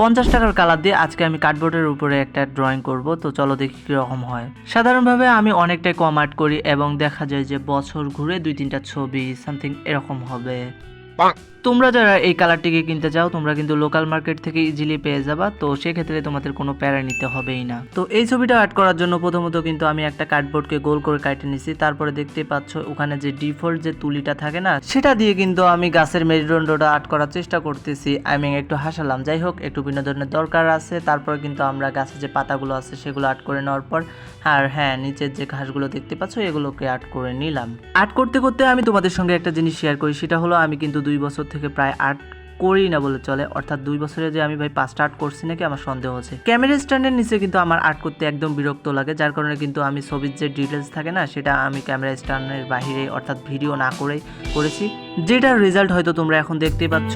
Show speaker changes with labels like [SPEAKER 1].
[SPEAKER 1] 50 টাকার কালার দিয়ে আজকে আমি কার্ডবোর্ডের উপরে একটা ড্রয়িং করব। তো চলো দেখি কীরকম হয়। সাধারণভাবে আমি অনেকটাই কম আর্ট করি এবং দেখা যায় যে বছর ঘুরে 2-3টা ছবি সামথিং এরকম হবে। তোমরা যারা এই কালারটিকে কিনতে চাও তোমরা কিন্তু লোকাল মার্কেট থেকে ইজিলি পেয়ে যাবা। তো সেক্ষেত্রে তোমাদের কোনো প্যারা নিতে হবেই না। তো এই ছবিটা আর্ট করার জন্য প্রথমত কিন্তু আমি একটা কার্ডবোর্ডকে গোল করে কাটে নিছি। তারপরে দেখতে পাচ্ছ ওখানে যে ডিফল্ট যে তুলিটা থাকে না, সেটা দিয়ে কিন্তু আমি গাছের মেরুদণ্ডটা আর্ট করার চেষ্টা করতেছি। আমি একটু হাসালাম, যাই হোক একটু বিনোদনের দরকার আছে। তারপরে কিন্তু আমরা গাছের যে পাতাগুলো আছে সেগুলো আর্ট করে নেওয়ার পর, আর হ্যাঁ, নিচের যে ঘাসগুলো দেখতে পাচ্ছ এগুলোকে আর্ট করে নিলাম। আর্ট করতে করতে আমি তোমাদের সঙ্গে একটা জিনিস শেয়ার করি, সেটা হলো আমি কিন্তু 2 বছর থেকে প্রায় আর্ট করি না বলে চলে। অর্থাৎ 2 বছরে যে আমি ভাই 5টা আর্ট করছি নাকি আমার সন্দেহ আছে। ক্যামেরা স্ট্যান্ডের নিচে কিন্তু আমার আর্ট করতে একদম বিরক্ত লাগে, যার কারণে কিন্তু আমি ছবির যে ডিটেলস থাকে না সেটা আমি ক্যামেরা স্ট্যান্ডের বাইরে অর্থাৎ ভিডিও না করেই করেছি, যেটার রেজাল্ট হয়তো তোমরা এখন দেখতেই পাচ্ছ।